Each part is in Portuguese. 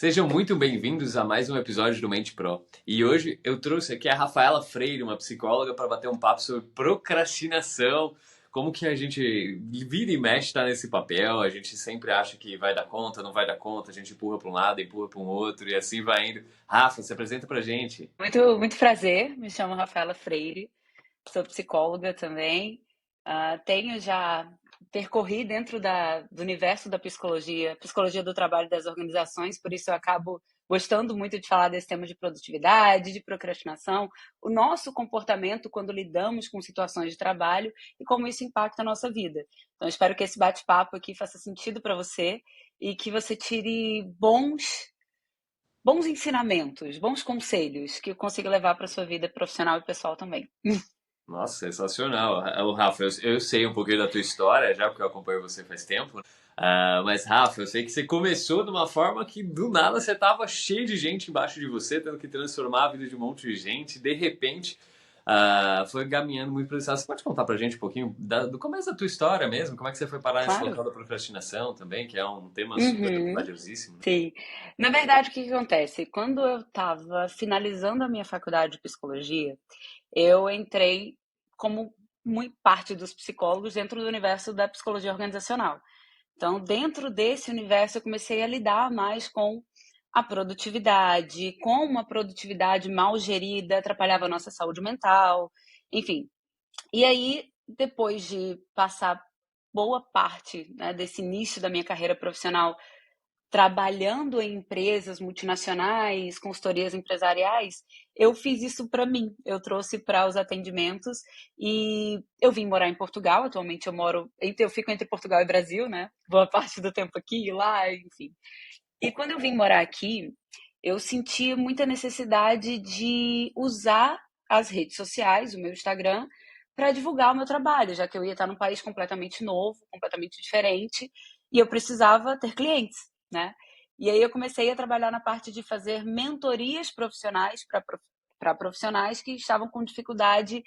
Sejam muito bem-vindos a mais um episódio do Mente Pro. E hoje eu trouxe aqui a Rafaela Freire, uma psicóloga, para bater um papo sobre procrastinação, como que a gente vira e mexe está nesse papel, a gente sempre acha que vai dar conta, não vai dar conta, a gente empurra para um lado, empurra para um outro e assim vai indo. Rafa, se apresenta pra gente. Muito prazer, me chamo Rafaela Freire, sou psicóloga também. Tenho já percorrido dentro do universo da psicologia, psicologia do trabalho das organizações, por isso eu acabo gostando muito de falar desse tema de produtividade, de procrastinação, o nosso comportamento quando lidamos com situações de trabalho e como isso impacta a nossa vida. Então, espero que esse bate-papo aqui faça sentido para você e que você tire bons ensinamentos, bons conselhos que eu consiga levar para sua vida profissional e pessoal também. Nossa, sensacional. O Rafa, eu sei um pouquinho da tua história já, porque eu acompanho você faz tempo. Mas, Rafa, eu sei que você começou de uma forma que do nada você tava cheio de gente embaixo de você, tendo que transformar a vida de um monte de gente. De repente, foi caminhando muito para esse lado. Você pode contar pra gente um pouquinho do começo da tua história mesmo? Como é que você foi parar nesse Claro. local da procrastinação também, que é um tema super Uhum. valiosíssimo, né? Sim. Na verdade, o que que acontece? Quando eu estava finalizando a minha faculdade de psicologia, eu entrei como muito parte dos psicólogos dentro do universo da psicologia organizacional. Então, dentro desse universo, eu comecei a lidar mais com a produtividade, como uma produtividade mal gerida atrapalhava a nossa saúde mental, enfim. E aí, depois de passar boa parte, né, desse início da minha carreira profissional trabalhando em empresas multinacionais, consultorias empresariais, eu fiz isso para mim. Eu trouxe para os atendimentos e eu vim morar em Portugal. Atualmente eu fico entre Portugal e Brasil, né? Boa parte do tempo aqui e lá, enfim. E quando eu vim morar aqui, eu senti muita necessidade de usar as redes sociais, o meu Instagram, para divulgar o meu trabalho, já que eu ia estar num país completamente novo, completamente diferente, e eu precisava ter clientes, né? E aí eu comecei a trabalhar na parte de fazer mentorias profissionais para profissionais que estavam com dificuldade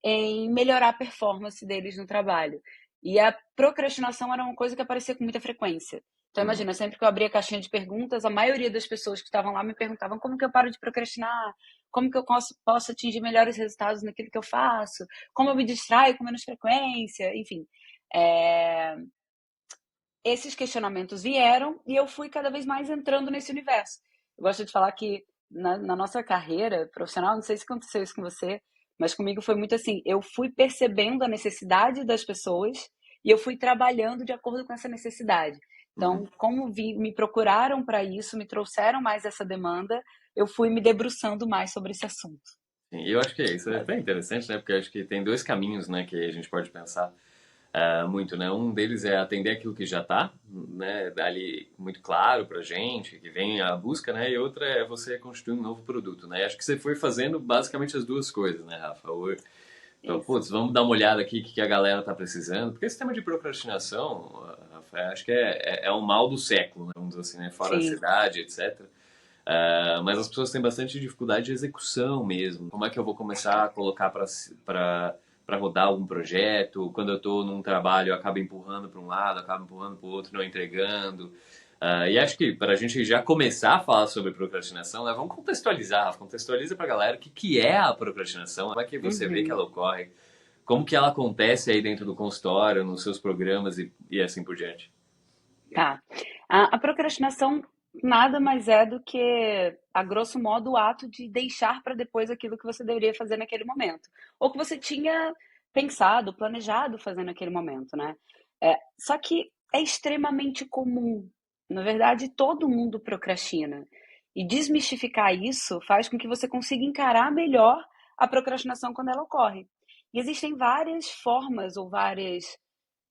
em melhorar a performance deles no trabalho. E a procrastinação era uma coisa que aparecia com muita frequência. Então, Uhum. imagina, sempre que eu abria a caixinha de perguntas, a maioria das pessoas que estavam lá me perguntavam como que eu paro de procrastinar, como que eu posso atingir melhores resultados naquilo que eu faço, como eu me distraio com menos frequência, enfim. É, Esses questionamentos vieram e eu fui cada vez mais entrando nesse universo. Eu gosto de falar que na nossa carreira profissional, não sei se aconteceu isso com você, mas comigo foi muito assim, eu fui percebendo a necessidade das pessoas e eu fui trabalhando de acordo com essa necessidade. Uhum. Então, como me procuraram para isso, me trouxeram mais essa demanda, eu fui me debruçando mais sobre esse assunto. Sim, e eu acho que isso é bem interessante, né? Porque eu acho que tem dois caminhos, né, que a gente pode pensar. Muito, né? Um deles é atender aquilo que já está, né? Ali muito claro pra gente, que vem a busca, né? E outra é você constituir um novo produto, né? E acho que você foi fazendo basicamente as duas coisas, né, Rafa? Então, Isso. putz, vamos dar uma olhada aqui o que a galera tá precisando, porque esse tema de procrastinação, Rafa, acho que é um mal do século, né? Vamos dizer assim, né? Fora a Sim. ansiedade, etc. Mas as pessoas têm bastante dificuldade de execução mesmo. Como é que eu vou começar a colocar para rodar algum projeto? Quando eu estou num trabalho, eu acabo empurrando para um lado, acabo empurrando para o outro, não entregando. E acho que para a gente já começar a falar sobre procrastinação, né, vamos contextualizar, Rafa. Contextualiza para a galera o que é a procrastinação, como é que você vê que Uhum. ela ocorre, como que ela acontece aí dentro do consultório, nos seus programas e assim por diante. Tá. A procrastinação nada mais é do que, a grosso modo, o ato de deixar para depois aquilo que você deveria fazer naquele momento. Ou que você tinha pensado, planejado fazer naquele momento, né? Só que é extremamente comum. Na verdade, todo mundo procrastina. E desmistificar isso faz com que você consiga encarar melhor a procrastinação quando ela ocorre. E existem várias formas ou várias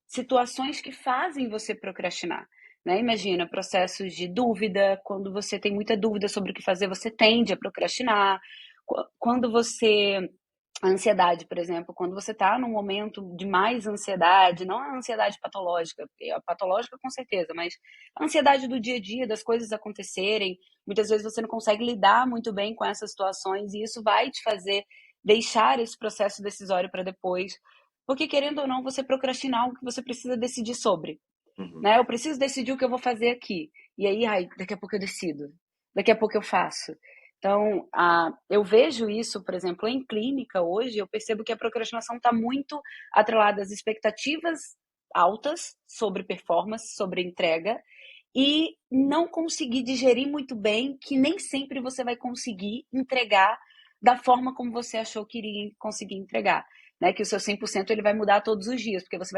situações que fazem você procrastinar. Né? Imagina processos de dúvida, quando você tem muita dúvida sobre o que fazer, você tende a procrastinar. Quando você. A ansiedade, por exemplo, quando você está num momento de mais ansiedade, não a ansiedade patológica, a patológica com certeza, mas a ansiedade do dia a dia, das coisas acontecerem, muitas vezes você não consegue lidar muito bem com essas situações e isso vai te fazer deixar esse processo decisório para depois, porque querendo ou não, você procrastinar algo que você precisa decidir sobre, Uhum. né? Eu preciso decidir o que eu vou fazer aqui. E aí, ai, daqui a pouco eu decido. daqui a pouco eu faço. Então, eu vejo isso, por exemplo, em clínica hoje, eu percebo que a procrastinação está muito atrelada às expectativas altas sobre performance, sobre entrega, e não conseguir digerir muito bem que nem sempre você vai conseguir entregar da forma como você achou que iria conseguir entregar, né? Que o seu 100% ele vai mudar todos os dias, porque você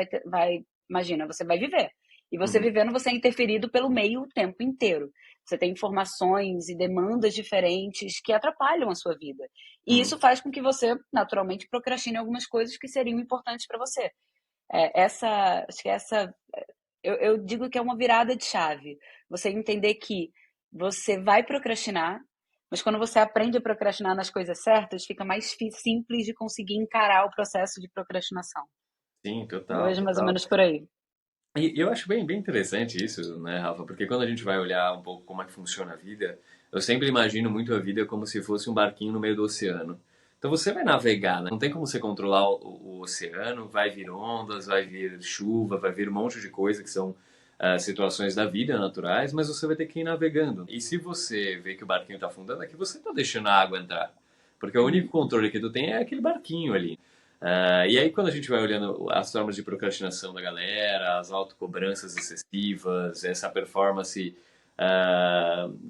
imagina, você vai viver. E você Uhum, vivendo, você é interferido pelo meio o tempo inteiro. Você tem informações e demandas diferentes que atrapalham a sua vida. E uhum. isso faz com que você, naturalmente, procrastine algumas coisas que seriam importantes para você. Acho que eu digo que é uma virada de chave. Você entender que você vai procrastinar, mas quando você aprende a procrastinar nas coisas certas, fica mais simples de conseguir encarar o processo de procrastinação. Sim, Eu total, vejo mais ou total. menos por aí. E eu acho bem interessante isso, né, Rafa? Porque quando a gente vai olhar um pouco como é que funciona a vida, eu sempre imagino muito a vida como se fosse um barquinho no meio do oceano. Então você vai navegar, né? Não tem como você controlar o oceano, vai vir ondas, vai vir chuva, vai vir um monte de coisa que são situações da vida naturais, mas você vai ter que ir navegando. E se você vê que o barquinho está afundando, é que você está deixando a água entrar. Porque o único Uhum. controle que tu tem é aquele barquinho ali. E aí, quando a gente vai olhando as formas de procrastinação da galera, as autocobranças excessivas, essa performance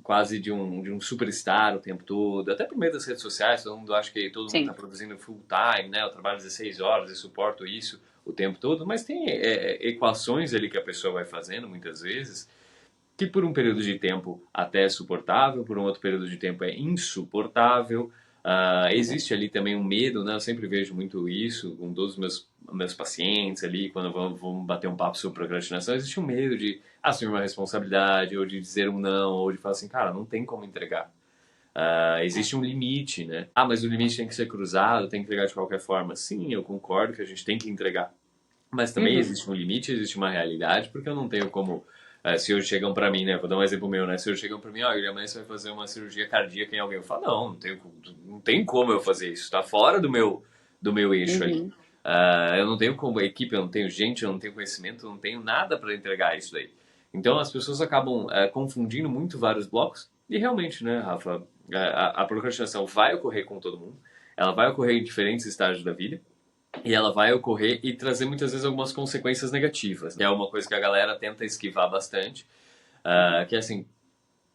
quase de um superstar o tempo todo, até por meio das redes sociais, todo mundo acha que todo mundo está Sim. produzindo full time, né? Eu trabalho 16 horas e suporto isso o tempo todo, mas tem equações ali que a pessoa vai fazendo muitas vezes, que por um período de tempo até é suportável, por um outro período de tempo é insuportável. Existe ali também um medo, né? Eu sempre vejo muito isso com todos os meus pacientes ali, quando vamos bater um papo sobre procrastinação, existe um medo de assumir uma responsabilidade, ou de dizer um não, ou de falar assim, cara, não tem como entregar. É. Existe um limite, né? Ah, mas o limite tem que ser cruzado, tem que entregar de qualquer forma. Sim, eu concordo que a gente tem que entregar. Mas também Uhum. existe um limite, existe uma realidade, porque eu não tenho como. Se hoje chegam pra mim, né? Vou dar um exemplo meu, né? Se hoje chegam pra mim, ó, amanhã você vai fazer uma cirurgia cardíaca em alguém. Eu falo, não tem como eu fazer isso. Tá fora do meu eixo ali. Uhum. Eu não tenho como equipe, eu não tenho gente, eu não tenho conhecimento, eu não tenho nada para entregar isso daí. Então as pessoas acabam confundindo muito vários blocos. E realmente, né, Rafa, a procrastinação vai ocorrer com todo mundo. Ela vai ocorrer em diferentes estágios da vida. E ela vai ocorrer e trazer muitas vezes algumas consequências negativas, que é uma coisa que a galera tenta esquivar bastante, Uhum. que é assim,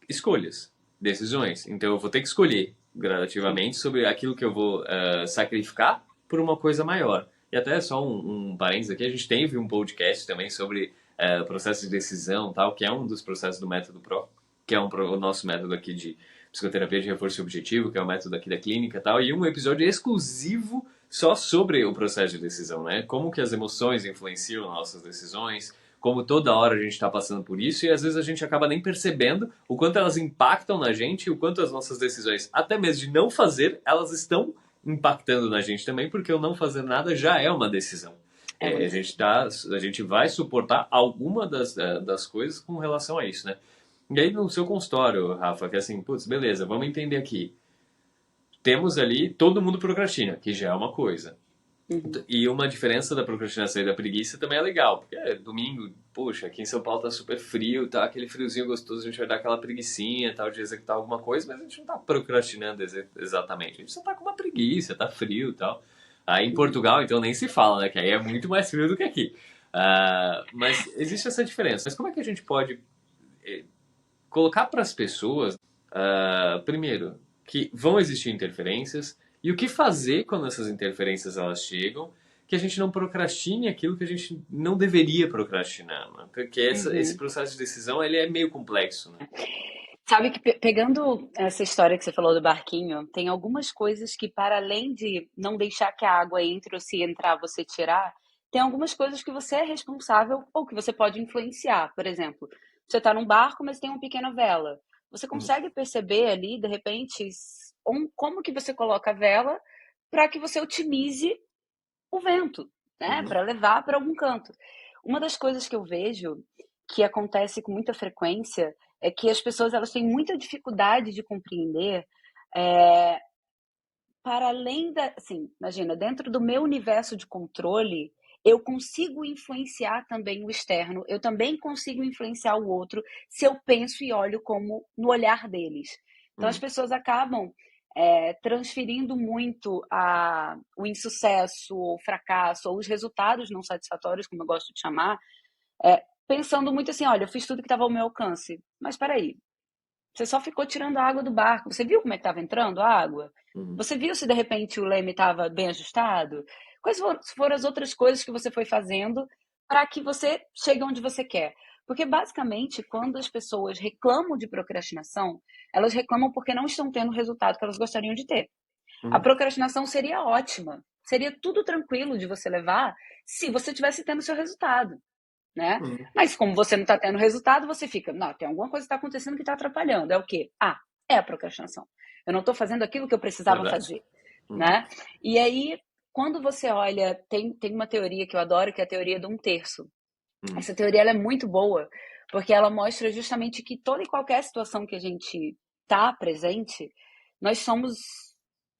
escolhas, decisões. Então eu vou ter que escolher Sim. gradativamente sobre aquilo que eu vou sacrificar por uma coisa maior. E até só um parênteses aqui, a gente teve um podcast também sobre o processo de decisão, tal, que é um dos processos do método PRO, que é o nosso método aqui de psicoterapia de reforço objetivo, que é o método aqui da clínica, tal, e um episódio exclusivo só sobre o processo de decisão, né? Como que as emoções influenciam nossas decisões, como toda hora a gente está passando por isso e às vezes a gente acaba nem percebendo o quanto elas impactam na gente e o quanto as nossas decisões, até mesmo de não fazer, elas estão impactando na gente também, porque o não fazer nada já é uma decisão. É uma decisão. A gente vai suportar alguma das coisas com relação a isso, né? E aí no seu consultório, Rafa, que é assim, putz, beleza, vamos entender aqui. Temos ali, todo mundo procrastina, que já é uma coisa. Uhum. E uma diferença da procrastinação e da preguiça também é legal, porque domingo, poxa, aqui em São Paulo tá super frio, tá aquele friozinho gostoso, a gente vai dar aquela preguicinha, tal, de executar alguma coisa, mas a gente não tá procrastinando exatamente, a gente só tá com uma preguiça, tá frio e tal. Aí em Uhum. Portugal, então nem se fala, né, que aí é muito mais frio do que aqui. Mas existe essa diferença. Mas como é que a gente pode colocar para as pessoas, primeiro, que vão existir interferências e o que fazer quando essas interferências elas chegam, que a gente não procrastine aquilo que a gente não deveria procrastinar, né? Porque esse Uhum. processo de decisão ele é meio complexo, né? Sabe que pegando essa história que você falou do barquinho, tem algumas coisas que, para além de não deixar que a água entre ou se entrar você tirar, tem algumas coisas que você é responsável ou que você pode influenciar. Por exemplo, você está num barco, mas tem uma pequena vela. Você consegue perceber ali, de repente, como que você coloca a vela para que você otimize o vento, né? Uhum, Para levar para algum canto. Uma das coisas que eu vejo que acontece com muita frequência é que as pessoas elas têm muita dificuldade de compreender é, para além da, assim, imagina, dentro do meu universo de controle, eu consigo influenciar também o externo, eu também consigo influenciar o outro se eu penso e olho como no olhar deles. Então as Uhum. pessoas acabam transferindo muito o insucesso, ou o fracasso, ou os resultados não satisfatórios, como eu gosto de chamar, pensando muito assim, olha, eu fiz tudo que estava ao meu alcance. Mas espera aí, você só ficou tirando a água do barco. Você viu como é que estava entrando a água? Uhum. Você viu se de repente o leme estava bem ajustado? Quais foram as outras coisas que você foi fazendo para que você chegue onde você quer? Porque basicamente, quando as pessoas reclamam de procrastinação, elas reclamam porque não estão tendo o resultado que elas gostariam de ter. A Uhum. procrastinação seria ótima, seria tudo tranquilo de você levar se você tivesse tendo o seu resultado, né? Uhum. Mas como você não está tendo resultado, você fica, não, tem alguma coisa que está acontecendo que está atrapalhando. É o quê? Ah, é a procrastinação. Eu não estou fazendo aquilo que eu precisava Verdade. fazer, Uhum. né? E aí, quando você olha, tem uma teoria que eu adoro, que é a teoria do 1/3. Uhum. Essa teoria ela é muito boa, porque ela mostra justamente que toda e qualquer situação que a gente está presente, nós somos.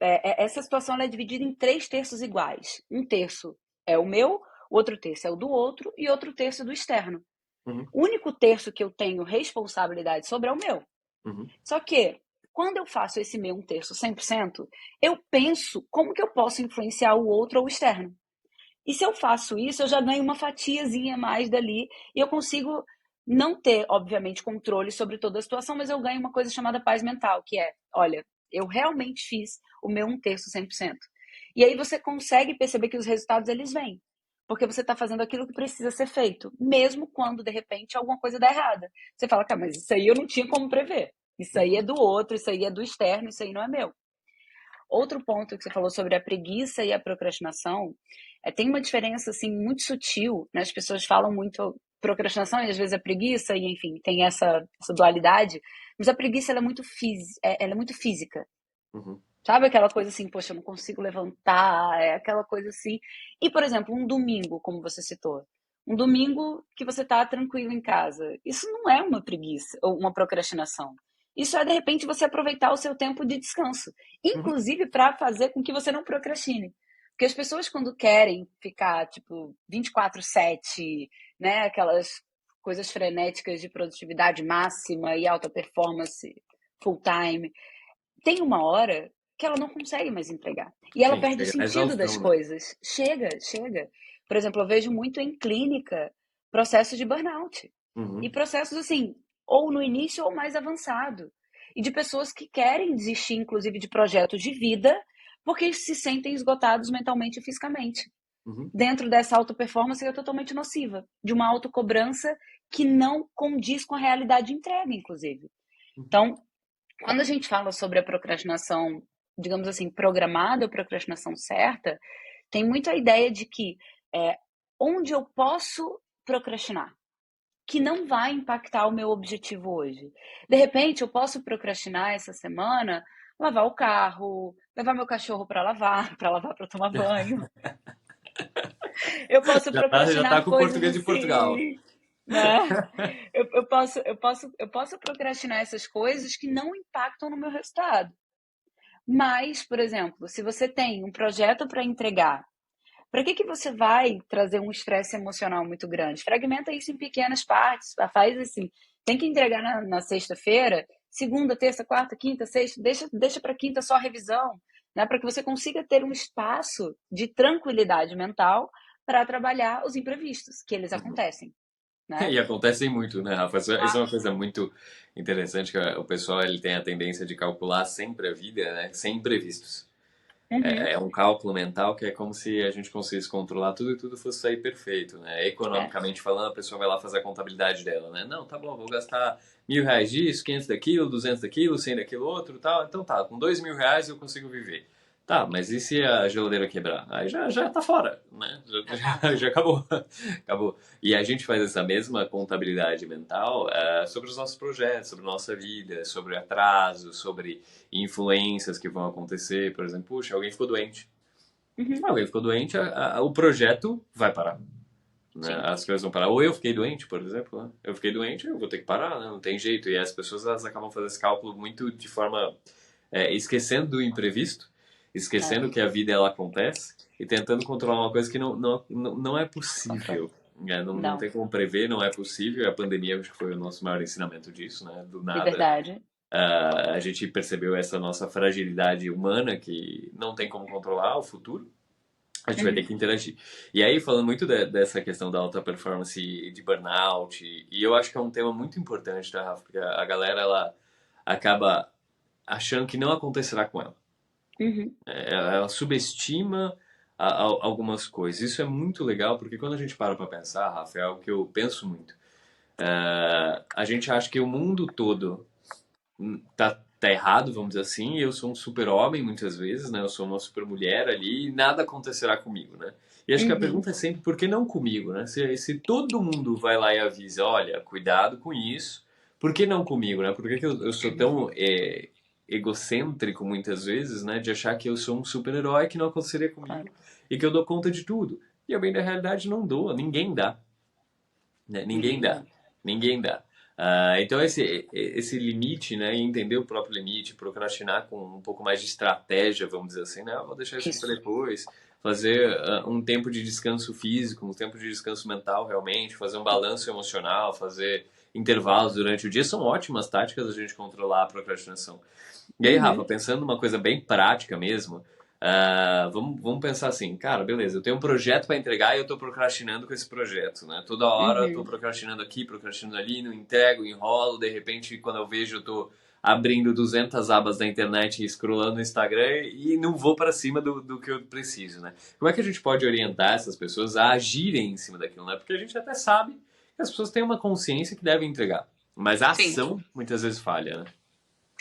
Essa situação ela é dividida em 3/3 iguais. 1/3 é o meu, o outro terço é o do outro e outro terço do externo. Uhum. O único terço que eu tenho responsabilidade sobre é o meu. Uhum. Só que, quando eu faço esse meu 1/3 100%, eu penso como que eu posso influenciar o outro ou o externo. E se eu faço isso, eu já ganho uma fatiazinha a mais dali e eu consigo não ter, obviamente, controle sobre toda a situação, mas eu ganho uma coisa chamada paz mental, que é, olha, eu realmente fiz o meu 1/3 100%. E aí você consegue perceber que os resultados eles vêm, porque você está fazendo aquilo que precisa ser feito, mesmo quando de repente alguma coisa dá errada. Você fala, cara, mas isso aí eu não tinha como prever. Isso aí é Uhum. do outro, isso aí é do externo, isso aí não é meu. Outro ponto que você falou sobre a preguiça e a procrastinação, tem uma diferença assim muito sutil, né? As pessoas falam muito procrastinação e às vezes a preguiça e enfim tem essa dualidade, mas a preguiça ela é muito física, Uhum. sabe aquela coisa assim, poxa, eu não consigo levantar, é aquela coisa assim. E por exemplo, um domingo, como você citou, um domingo que você tá tranquilo em casa, isso não é uma preguiça ou uma procrastinação. Isso é de repente você aproveitar o seu tempo de descanso, Uhum. inclusive para fazer com que você não procrastine. Porque as pessoas quando querem ficar tipo 24/7, né, aquelas coisas frenéticas de produtividade máxima e alta performance full time, tem uma hora que ela não consegue mais entregar. E ela Sim, perde o chega na sentido das exaustão, né? coisas. Chega, chega. Por exemplo, eu vejo muito em clínica processos de burnout. E Uhum. processos assim, ou no início ou mais avançado. E de pessoas que querem desistir, inclusive, de projetos de vida, porque se sentem esgotados mentalmente e fisicamente. Uhum. Dentro dessa auto-performance que é totalmente nociva. De uma autocobrança que não condiz com a realidade entrega, inclusive. Uhum. Então, quando a gente fala sobre a procrastinação, digamos assim, programada ou procrastinação certa, tem muito a ideia de que é, onde eu posso procrastinar, que não vai impactar o meu objetivo hoje. De repente, eu posso procrastinar essa semana, lavar o carro, levar meu cachorro para lavar, para tomar banho. Eu posso Já tá procrastinar com o coisas português de Portugal. assim, né? Eu posso procrastinar essas coisas que não impactam no meu resultado. Mas, por exemplo, se você tem um projeto para entregar, para que você vai trazer um estresse emocional muito grande? Fragmenta isso em pequenas partes, faz assim. Tem que entregar na sexta-feira, segunda, terça, quarta, quinta, sexta, deixa para quinta só a revisão, né? Para que você consiga ter um espaço de tranquilidade mental para trabalhar os imprevistos, que eles Uhum. acontecem, né? E acontecem muito, né, Rafa? Isso é uma coisa muito interessante, que o pessoal ele tem a tendência de calcular sempre a vida, né, sem imprevistos. Uhum. É um cálculo mental que é como se a gente conseguisse controlar tudo e tudo fosse sair perfeito, né? É. Economicamente falando, a pessoa vai lá fazer a contabilidade dela, né? Não, tá bom, vou gastar R$ 1.000 disso, 500 daquilo, 200 daquilo, 100 daquilo outro, tal. Então tá, com R$ 2.000 eu consigo viver. Tá, mas e se a geladeira quebrar? Aí já tá fora, né? Já, Exato. já acabou. Acabou. E a gente faz essa mesma contabilidade mental sobre os nossos projetos, sobre nossa vida, sobre atraso, sobre influências que vão acontecer. Por exemplo, puxa, alguém ficou doente. Uhum. Alguém ficou doente, o projeto vai parar. Né? Sim. As coisas vão parar. Ou eu fiquei doente, por exemplo. Né? Eu fiquei doente, eu vou ter que parar, né? Não tem jeito. E as pessoas elas acabam fazendo esse cálculo muito de forma esquecendo do imprevisto. esquecendo É, que a vida ela acontece e tentando controlar uma coisa que não é controle. possível. Né? Não Não, tem como prever, não é possível. A pandemia acho que foi o nosso maior ensinamento disso, né? Do de nada, verdade. a gente percebeu essa nossa fragilidade humana que não tem como controlar o futuro. A gente vai ter Uhum, que interagir. E aí, falando muito dessa questão da alta performance e de burnout, e eu acho que é um tema muito importante, tá, Rafa? Porque a galera, ela acaba achando que não acontecerá com ela. uhum, Ela subestima algumas coisas. Isso é muito legal, porque quando a gente para pensar, Rafa, é algo que eu penso muito. A gente acha que o mundo todo tá errado, vamos dizer assim, e eu sou um super-homem muitas vezes, né? Eu sou uma super-mulher ali e nada acontecerá comigo, né? E acho que a uhum. pergunta é sempre por que não comigo, né? Se todo mundo vai lá e avisa, olha, cuidado com isso, por que não comigo, né? Por que eu sou tão egocêntrico muitas vezes, né? De achar que eu sou um super-herói que não aconteceria comigo Claro. e que eu dou conta de tudo. E eu bem da realidade não dou, ninguém dá, né? Ninguém Ninguém dá. dá. Ninguém dá. Então, esse limite, né, e entender o próprio limite, procrastinar com um pouco mais de estratégia, vamos dizer assim, né, vou deixar isso para Isso. depois, fazer um tempo de descanso físico, um tempo de descanso mental, realmente, fazer um balanço emocional, fazer intervalos durante o dia, são ótimas táticas a gente controlar a procrastinação. E aí, Rafa, Uhum, pensando numa coisa bem prática mesmo, vamos pensar assim, cara, beleza, eu tenho um projeto para entregar e eu estou procrastinando com esse projeto, né? Toda hora eu estou uhum. procrastinando aqui, procrastinando ali, não entrego, enrolo, de repente, quando eu vejo, eu estou abrindo 200 abas da internet e scrollando no Instagram e não vou para cima do que eu preciso, né? Como é que a gente pode orientar essas pessoas a agirem em cima daquilo, né? Porque a gente até sabe que as pessoas têm uma consciência que devem entregar, mas a Sim. ação muitas vezes falha, né?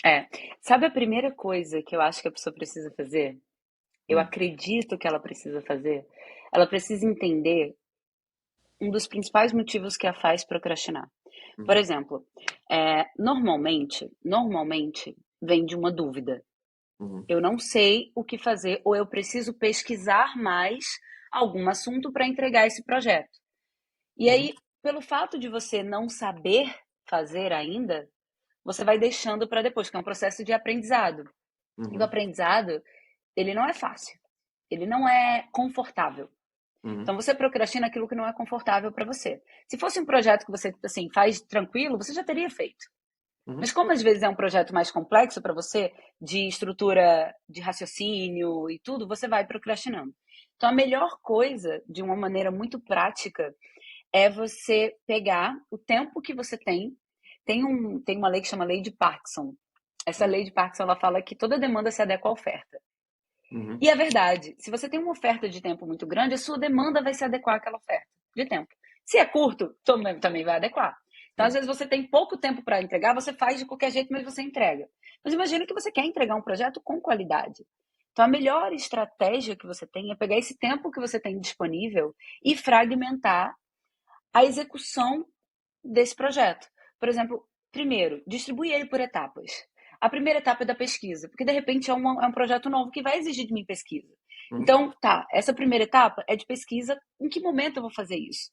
É. Sabe a primeira coisa que eu acho que a pessoa precisa fazer? Eu Hum, acredito que ela precisa fazer. Ela precisa entender um dos principais motivos que a faz procrastinar. Por uhum, exemplo, normalmente vem de uma dúvida. uhum, Eu não sei o que fazer ou eu preciso pesquisar mais algum assunto para entregar esse projeto. E uhum, aí, pelo fato de você não saber fazer ainda, você vai deixando para depois, que é um processo de aprendizado. E o uhum. aprendizado, ele não é fácil, ele não é confortável. Uhum, Então você procrastina aquilo que não é confortável para você. Se fosse um projeto que você assim faz tranquilo, você já teria feito. uhum, Mas como às vezes é um projeto mais complexo para você, de estrutura de raciocínio e tudo, você vai procrastinando. Então a melhor coisa, de uma maneira muito prática, é você pegar o tempo que você tem. Tem uma lei que chama Lei de Parkinson. Essa uhum, lei de Parkinson ela fala que toda demanda se adequa à oferta. uhum, E é verdade. Se você tem uma oferta de tempo muito grande, a sua demanda vai se adequar àquela oferta de tempo. Se é curto, também vai adequar. Então, às sim, vezes, você tem pouco tempo para entregar, você faz de qualquer jeito, mas você entrega. Mas imagina que você quer entregar um projeto com qualidade. Então, a melhor estratégia que você tem é pegar esse tempo que você tem disponível e fragmentar a execução desse projeto. Por exemplo, primeiro, distribuir ele por etapas. A primeira etapa é da pesquisa, porque de repente é um projeto novo que vai exigir de mim pesquisa. uhum, Então, tá, essa primeira etapa é de pesquisa, em que momento eu vou fazer isso?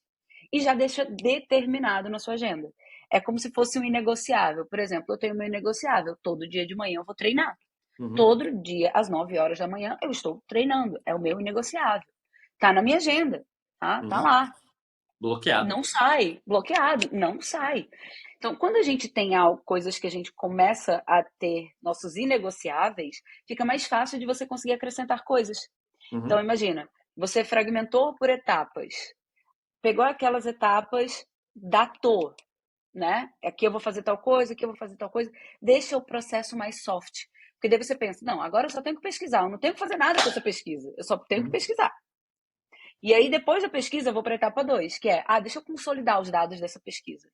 E já deixa determinado na sua agenda. É como se fosse um inegociável. Por exemplo, eu tenho meu inegociável, todo dia de manhã eu vou treinar. uhum, Todo dia, às 9 horas da manhã, eu estou treinando. É o meu inegociável. Tá na minha agenda, tá uhum. lá. Bloqueado. Não sai, bloqueado, não sai. Então, quando a gente tem algo, coisas que a gente começa a ter nossos inegociáveis, fica mais fácil de você conseguir acrescentar coisas. Então, Uhum, imagina, você fragmentou por etapas, pegou aquelas etapas, datou, né? Aqui eu vou fazer tal coisa, aqui eu vou fazer tal coisa. Deixa o processo mais soft. Porque daí você pensa, não, agora eu só tenho que pesquisar, eu não tenho que fazer nada com essa pesquisa, eu só tenho que uhum, pesquisar. E aí, depois da pesquisa, eu vou para a etapa 2, que é, deixa eu consolidar os dados dessa pesquisa.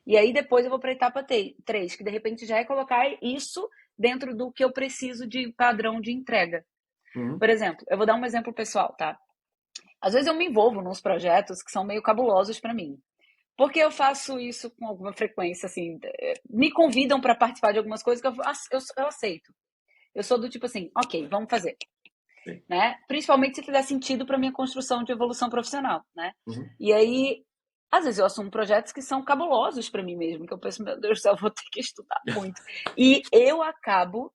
E aí, depois eu vou para a etapa 3, que de repente já é colocar isso dentro do que eu preciso de padrão de entrega. uhum, Por exemplo, eu vou dar um exemplo pessoal, tá? Às vezes eu me envolvo nos projetos que são meio cabulosos para mim. Porque eu faço isso com alguma frequência, assim, me convidam para participar de algumas coisas que eu aceito. Eu sou do tipo assim, ok, vamos fazer, sim, né? Principalmente se fizer sentido para minha construção de evolução profissional, né? uhum, E aí, às vezes eu assumo projetos que são cabulosos para mim mesmo, que eu penso, meu Deus do céu, eu vou ter que estudar muito. E eu acabo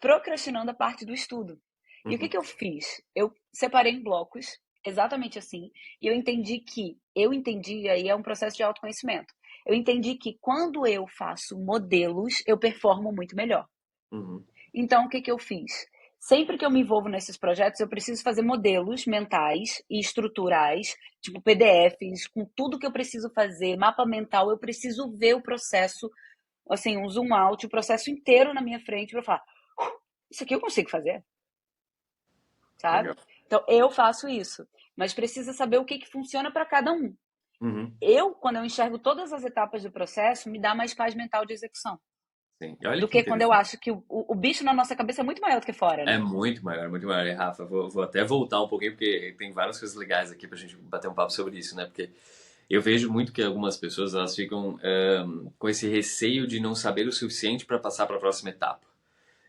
procrastinando a parte do estudo. E o que Uhum. que eu fiz? Eu separei em blocos, exatamente assim, e eu entendi, aí é um processo de autoconhecimento. Eu entendi que quando eu faço modelos, eu performo muito melhor. Uhum. Então, o que que eu fiz? Sempre que eu me envolvo nesses projetos, eu preciso fazer modelos mentais e estruturais, tipo PDFs, com tudo que eu preciso fazer, mapa mental, eu preciso ver o processo, assim, um zoom out, o processo inteiro na minha frente para falar, isso aqui eu consigo fazer, sabe? Legal. Então, eu faço isso, mas precisa saber o que que funciona para cada um. Uhum. Quando eu enxergo todas as etapas do processo, me dá mais paz mental de execução Sim. E olha do que que quando eu interessante. acho que o bicho na nossa cabeça é muito maior do que fora, É né? muito maior, muito maior. E, Rafa, vou até voltar um pouquinho, porque tem várias coisas legais aqui pra gente bater um papo sobre isso, né? Porque eu vejo muito que algumas pessoas elas ficam com esse receio de não saber o suficiente para passar para a próxima etapa.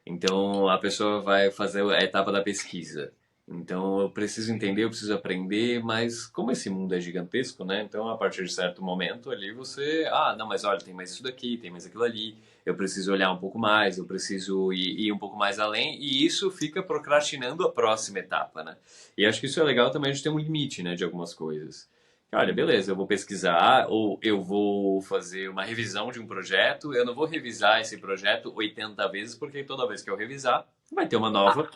Então a pessoa vai fazer a etapa da pesquisa. Então eu preciso entender, eu preciso aprender, mas como esse mundo é gigantesco, né? Então a partir de certo momento ali você, não, mas olha, tem mais isso daqui, tem mais aquilo ali. Eu preciso olhar um pouco mais, eu preciso ir um pouco mais além e isso fica procrastinando a próxima etapa, né? E acho que isso é legal também a gente ter um limite, né, de algumas coisas. Olha, beleza, eu vou pesquisar ou eu vou fazer uma revisão de um projeto. Eu não vou revisar esse projeto 80 vezes, porque toda vez que eu revisar, vai ter uma nova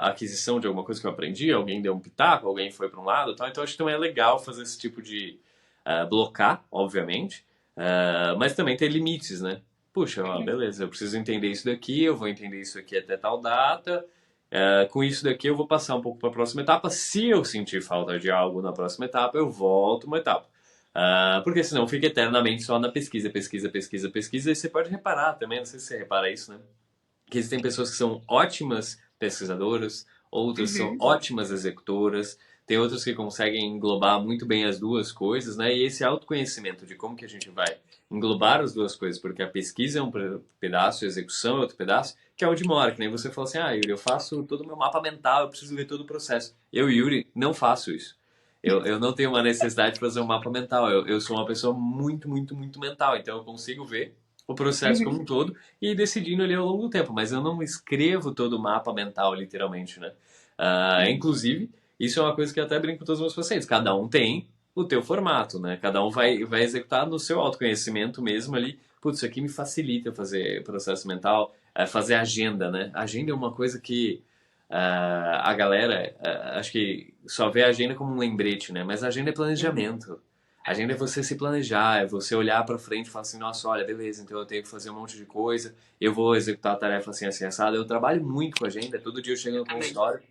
aquisição de alguma coisa que eu aprendi. Alguém deu um pitaco, alguém foi para um lado e tal. Então, acho que também é legal fazer esse tipo de blocar, obviamente, mas também ter limites, né? Puxa, ó, Uhum. beleza, eu preciso entender isso daqui, eu vou entender isso aqui até tal data. Com isso daqui eu vou passar um pouco para a próxima etapa. Se eu sentir falta de algo na próxima etapa, eu volto uma etapa. Porque senão fica eternamente só na pesquisa, pesquisa, pesquisa, pesquisa. E você pode reparar também, não sei se você repara isso, né? Que existem pessoas que são ótimas pesquisadoras, outras são Uhum. ótimas executoras, tem outras que conseguem englobar muito bem as duas coisas, né? E esse autoconhecimento de como que a gente vai englobar as duas coisas, porque a pesquisa é um pedaço, a execução é outro pedaço, que é onde mora, que nem você falou assim, Yuri, eu faço todo o meu mapa mental, eu preciso ver todo o processo. Eu, Yuri, não faço isso. Eu não tenho uma necessidade de fazer um mapa mental. Eu sou uma pessoa muito, muito, muito mental. Então eu consigo ver o processo como Uhum. um todo e ir decidindo ali ao longo do tempo. Mas eu não escrevo todo o mapa mental, literalmente, né? Uhum. Inclusive, isso é uma coisa que eu até brinco com todos os meus pacientes. Cada um tem o teu formato, né? Cada um vai executar no seu autoconhecimento mesmo ali. Putz, isso aqui me facilita fazer processo mental, fazer agenda, né? Agenda é uma coisa que a galera, acho que só vê a agenda como um lembrete, né? Mas a agenda é Uhum. planejamento. A agenda é você se planejar, é você olhar para frente e falar assim, nossa, olha, beleza, então eu tenho que fazer um monte de coisa, eu vou executar a tarefa assim, assim, assado. Eu trabalho muito com agenda, todo dia eu chego no Também. consultório,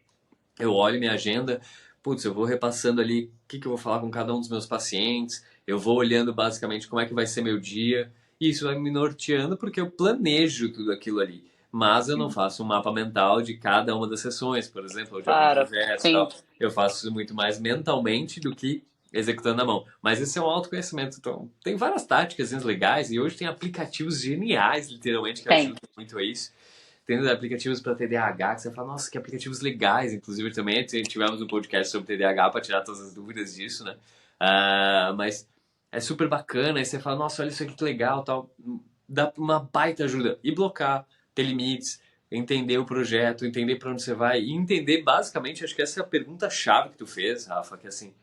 eu olho minha agenda, putz, eu vou repassando ali o que, que eu vou falar com cada um dos meus pacientes, eu vou olhando basicamente como é que vai ser meu dia, e isso vai me norteando porque eu planejo tudo aquilo ali. Mas eu não Uhum. faço um mapa mental de cada uma das sessões, por exemplo, ou de algum Claro, projeto e sim, tal. Eu faço isso muito mais mentalmente do que executando na mão. Mas esse é um autoconhecimento. Então, tem várias táticas legais e hoje tem aplicativos geniais, literalmente, que tem. ajudam muito a isso. Tem aplicativos para TDAH, que você fala, nossa, que aplicativos legais. Inclusive, também tivemos um podcast sobre TDAH para tirar todas as dúvidas disso, né? Mas é super bacana. Aí você fala, nossa, olha isso aqui que legal, tal. Dá uma baita ajuda. E blocar, ter limites, entender o projeto, entender para onde você vai. E entender, basicamente, acho que essa é a pergunta-chave que tu fez, Rafa, que assim,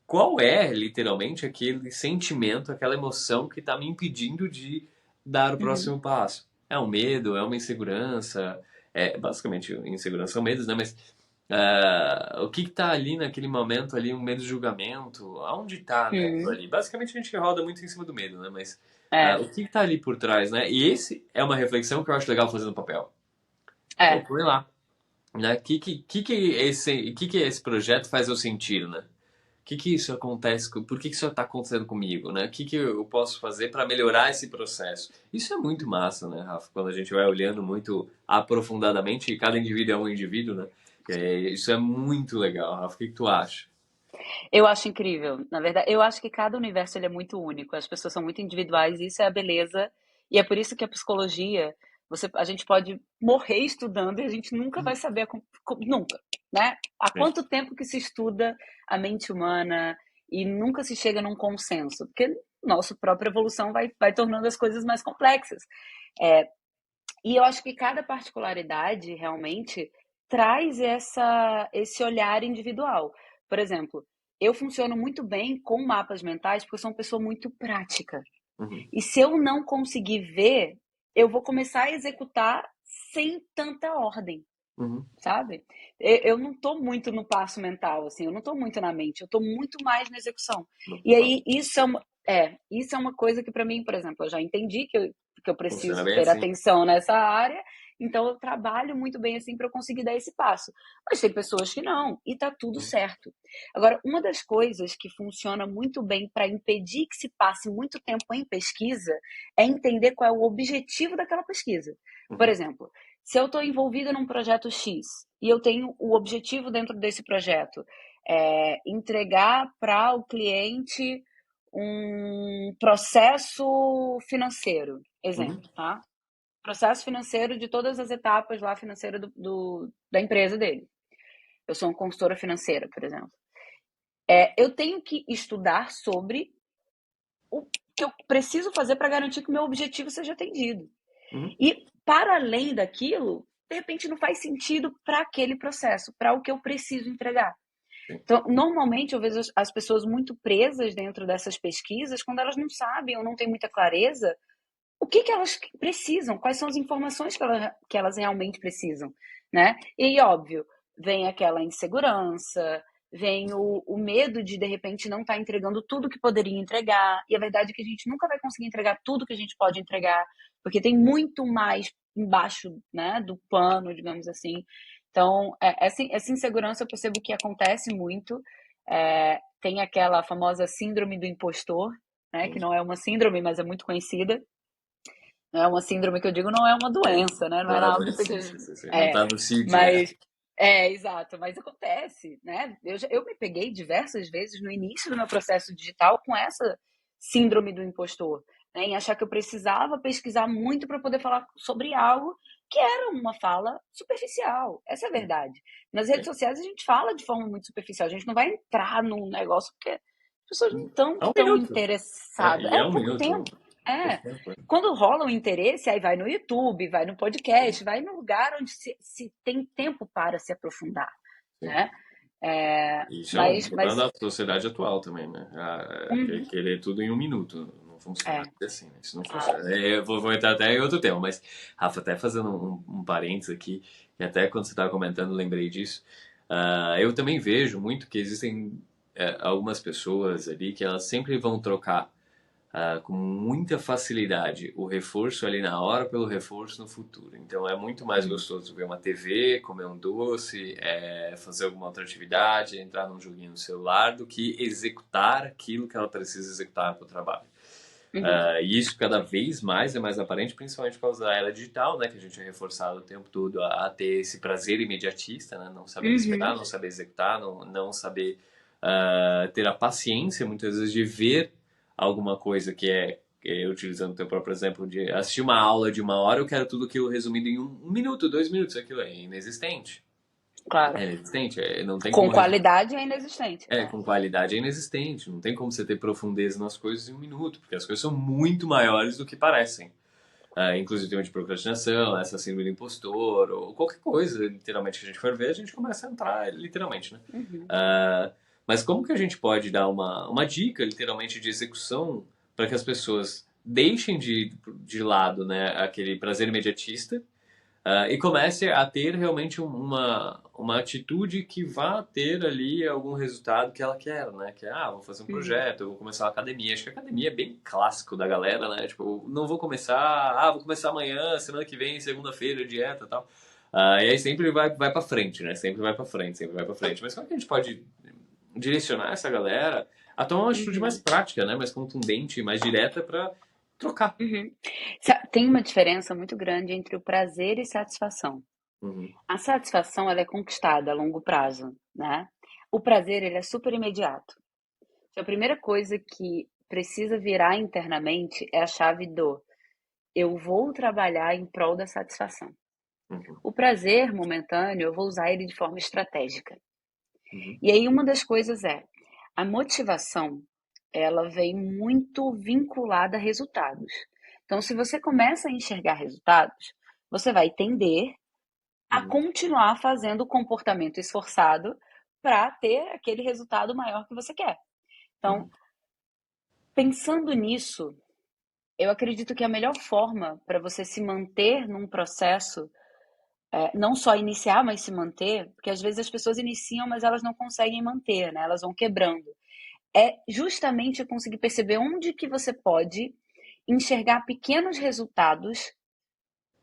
qual é, literalmente, aquele sentimento, aquela emoção que está me impedindo de dar o Uhum. próximo passo? É um medo? É uma insegurança? Basicamente, insegurança são medos, né? Mas o que está ali naquele momento ali? Um medo de julgamento? Aonde está, né, aquilo Uhum. ali? Basicamente, a gente roda muito em cima do medo, né? Mas É, o que está ali por trás, né? E esse é uma reflexão que eu acho legal fazer no papel. Pô, é. põe lá, né? Que esse projeto faz eu sentir, né? Que isso acontece, por que isso está acontecendo comigo, né? O que eu posso fazer para melhorar esse processo? Isso é muito massa, né, Rafa? Quando a gente vai olhando muito aprofundadamente, e cada indivíduo é um indivíduo, né? Isso é muito legal, Rafa. O que tu acha? Eu acho incrível. Na verdade, eu acho que cada universo ele é muito único. As pessoas são muito individuais e isso é a beleza. E é por isso que a psicologia, a gente pode morrer estudando e a gente nunca vai saber, nunca, né? Há É. quanto tempo que se estuda a mente humana e nunca se chega num consenso? Porque nossa própria evolução vai tornando as coisas mais complexas. É, E eu acho que cada particularidade realmente traz esse olhar individual. Por exemplo, eu funciono muito bem com mapas mentais porque eu sou uma pessoa muito prática. Uhum, E se eu não conseguir ver, eu vou começar a executar sem tanta ordem, uhum, sabe? Eu não tô muito no passo mental, assim, eu não tô muito na mente, eu tô muito mais na execução. não E faço. aí, isso é uma coisa que para mim, por exemplo, eu já entendi que eu Funciona preciso bem ter assim. atenção nessa área, então eu trabalho muito bem assim para eu conseguir dar esse passo. Mas tem pessoas que não, e tá tudo Uhum, certo. Agora, uma das coisas que funciona muito bem para impedir que se passe muito tempo em pesquisa é entender qual é o objetivo daquela pesquisa. Por uhum, exemplo, se eu estou envolvida num projeto X e eu tenho o objetivo dentro desse projeto entregar para o cliente um processo financeiro, exemplo, uhum, tá? Processo financeiro de todas as etapas lá financeiras da empresa dele. Eu sou uma consultora financeira, por exemplo. Eu tenho que estudar sobre o que eu preciso fazer para garantir que o meu objetivo seja atendido. uhum. E, para além daquilo, de repente não faz sentido para aquele processo, para o que eu preciso entregar. Sim. Então, normalmente eu vejo as pessoas muito presas dentro dessas pesquisas quando elas não sabem ou não têm muita clareza o que elas precisam, quais são as informações que elas realmente precisam, né? E aí, óbvio, vem aquela insegurança, vem o medo de repente, não estar entregando tudo que poderia entregar, e a verdade é que a gente nunca vai conseguir entregar tudo que a gente pode entregar, porque tem muito mais embaixo, né, do pano, digamos assim. Então, essa insegurança eu percebo que acontece muito, tem aquela famosa síndrome do impostor, né, que Sim. não é uma síndrome, mas é muito conhecida, não é uma síndrome que eu digo, não é uma doença, né? Não Não é é nada doença, que. sim, sim, sim, sim. Não É, tá no CID, é. mas. Exato, mas acontece, né? Eu me peguei diversas vezes no início do meu processo digital com essa síndrome do impostor, né? Em achar que eu precisava pesquisar muito para poder falar sobre algo que era uma fala superficial. Essa é a verdade. Nas redes Sim. sociais a gente fala de forma muito superficial, a gente não vai entrar num negócio porque as pessoas não estão É um tão minuto. É, interessadas. e é É um pouco minuto. tempo. É, Pouco tempo. quando rola o interesse, aí vai no YouTube, vai no podcast, vai no lugar onde se tem tempo para se aprofundar, Sim. né? É, Isso é um mas problema da sociedade atual também, né? uhum, Querer tudo em um minuto. Não funciona é, assim, né? Isso não ah, funciona. Eu vou entrar até em outro tema, mas, Rafa, até fazendo um parênteses aqui, e até quando você estava comentando, lembrei disso. Eu também vejo muito que existem algumas pessoas ali que elas sempre vão trocar com muita facilidade o reforço ali na hora pelo reforço no futuro. Então é muito mais uhum, gostoso ver uma TV, comer um doce, fazer alguma outra atividade, entrar num joguinho no celular, do que executar aquilo que ela precisa executar para o trabalho. uhum, E isso cada vez mais é mais aparente, principalmente por causa da era digital, né, que a gente é reforçado o tempo todo a ter esse prazer imediatista, né, não saber esperar, uhum, não saber executar, não saber ter a paciência, muitas vezes, de ver alguma coisa utilizando o teu próprio exemplo, de assistir uma aula de uma hora, eu quero tudo aquilo resumido em um minuto, 2 minutos, aquilo é inexistente. É claro. inexistente, não tem Com como qualidade é inexistente. com qualidade é inexistente. Não tem como você ter profundeza nas coisas em um minuto, porque as coisas são muito maiores do que parecem. Inclusive tema de procrastinação, essa síndrome do impostor, ou qualquer coisa, literalmente, que a gente for ver, a gente começa a entrar, literalmente, né? Uhum, Mas como que a gente pode dar uma dica, literalmente, de execução para que as pessoas deixem de lado, né, aquele prazer imediatista e comece a ter realmente uma atitude que vá ter ali algum resultado que ela quer, né? Que é, vou fazer um uhum, projeto, eu vou começar uma academia. Acho que a academia é bem clássico da galera, né? Tipo, não vou começar, vou começar amanhã, semana que vem, segunda-feira, dieta e tal. E aí sempre vai pra frente, né? Sempre vai pra frente, sempre vai pra frente. Mas como é que a gente pode direcionar essa galera a tomar uma atitude mais uhum, prática, né? Mais contundente, mais direta pra trocar? uhum. Tem uma diferença muito grande entre o prazer e satisfação. Uhum, A satisfação ela é conquistada a longo prazo, né? O prazer ele é super imediato. Então, a primeira coisa que precisa virar internamente é a chave do eu vou trabalhar em prol da satisfação. uhum, O prazer momentâneo, eu vou usar ele de forma estratégica. uhum, E aí uma das coisas é, a motivação, ela vem muito vinculada a resultados. Então, se você começa a enxergar resultados, você vai tender a Uhum. continuar fazendo o comportamento esforçado para ter aquele resultado maior que você quer. Então, Uhum. pensando nisso, eu acredito que a melhor forma para você se manter num processo, não só iniciar, mas se manter, porque às vezes as pessoas iniciam, mas elas não conseguem manter, né? Elas vão quebrando. É justamente conseguir perceber onde que você pode enxergar pequenos resultados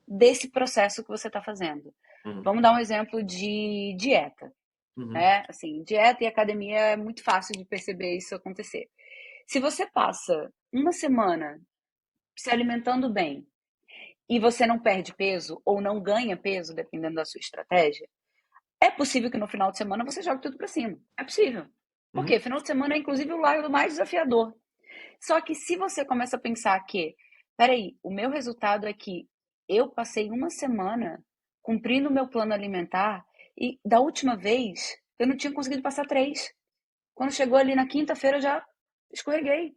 desse processo que você está fazendo. Uhum. Vamos dar um exemplo de dieta, Uhum. né? Assim, dieta e academia é muito fácil de perceber isso acontecer. Se você passa uma semana se alimentando bem e você não perde peso ou não ganha peso, dependendo da sua estratégia, é possível que no final de semana você jogue tudo para cima. É possível. Por Uhum. quê? Final de semana é inclusive o lado mais desafiador. Só que se você começa a pensar que, peraí, o meu resultado é que eu passei uma semana cumprindo o meu plano alimentar e da última vez eu não tinha conseguido passar 3. Quando chegou ali na quinta-feira eu já escorreguei.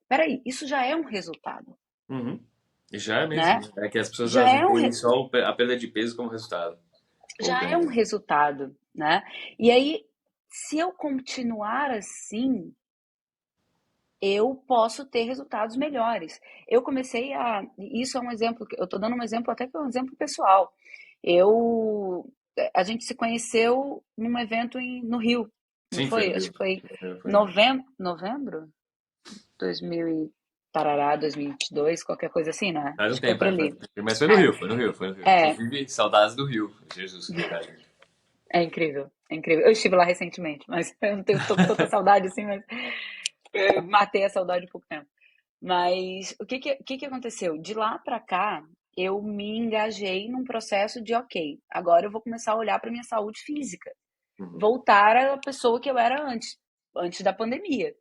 Peraí, isso já é um resultado, Uhum. E já é mesmo, né? né? É que as pessoas Já às é vezes um, veem só a perda de peso como resultado. Ou já é um ganho. resultado, né? E aí, se eu continuar assim, eu posso ter resultados melhores. Eu comecei a. Isso é um exemplo, eu estou dando um exemplo até que é um exemplo pessoal. Eu. A gente se conheceu num evento no Rio, não Sim, foi no foi? Acho Rio. que foi Foi no Rio. novembro? 2000 e tarará, 2022, qualquer coisa assim, né? Faz um Acho que foi tempo, por faz um ali. tempo. Mas foi no É, Rio, foi no Rio, foi no Rio. é, Inclusive, saudades do Rio. Jesus, que lugar. é incrível, é incrível. Eu estive lá recentemente, mas eu não tô com tanta saudade assim, mas eu matei a saudade por pouco tempo. Mas o que que aconteceu? De lá para cá, eu me engajei num processo de, ok, agora eu vou começar a olhar para minha saúde física, Uhum. voltar à pessoa que eu era antes da pandemia.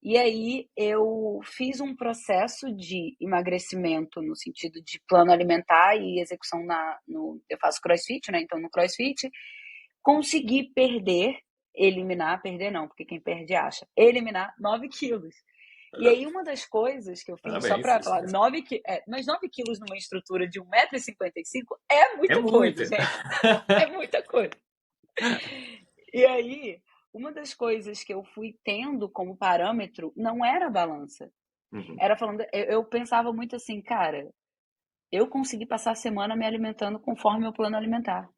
E aí eu fiz um processo de emagrecimento no sentido de plano alimentar e execução eu faço CrossFit, né? Então no CrossFit consegui perder não, porque quem perde acha, eliminar 9 quilos. E aí, uma das coisas que eu fiz, só Parabéns. pra falar, mas 9 quilos numa estrutura de 1,55 m é É muita muito. coisa, gente. É muita coisa. E aí, uma das coisas que eu fui tendo como parâmetro não era a balança. Uhum. Era falando, eu pensava muito assim, cara, eu consegui passar a semana me alimentando conforme meu plano alimentar.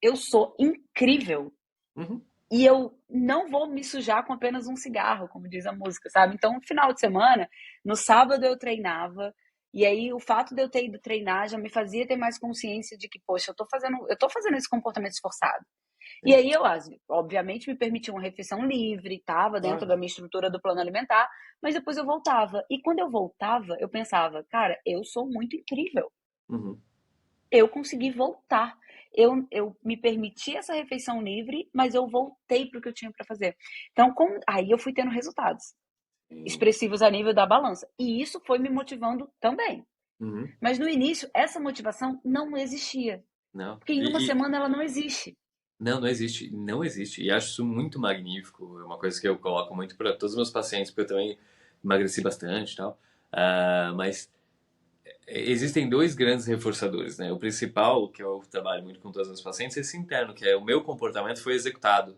Eu sou incrível. Uhum. E eu não vou me sujar com apenas um cigarro, como diz a música, sabe? Então, no final de semana, no sábado eu treinava, e aí o fato de eu ter ido treinar já me fazia ter mais consciência de que, poxa, eu tô fazendo esse comportamento esforçado. E Sim. aí eu, obviamente, me permitia uma refeição livre, estava dentro da Claro. minha estrutura do plano alimentar, mas depois eu voltava. E quando eu voltava, eu pensava, cara, eu sou muito incrível. Uhum. Eu consegui voltar. Eu me permiti essa refeição livre, mas eu voltei para o que eu tinha para fazer. Então, aí eu fui tendo resultados Sim. expressivos a nível da balança. E isso foi me motivando também. Uhum. Mas no início, essa motivação não existia. Não. Porque em uma semana ela não existe. Não, não existe. Não existe. E acho isso muito magnífico. É uma coisa que eu coloco muito para todos os meus pacientes, porque eu também emagreci bastante e tal. Mas existem dois grandes reforçadores, né? O principal, que eu trabalho muito com todos os meus pacientes, é esse interno, que é o meu comportamento foi executado.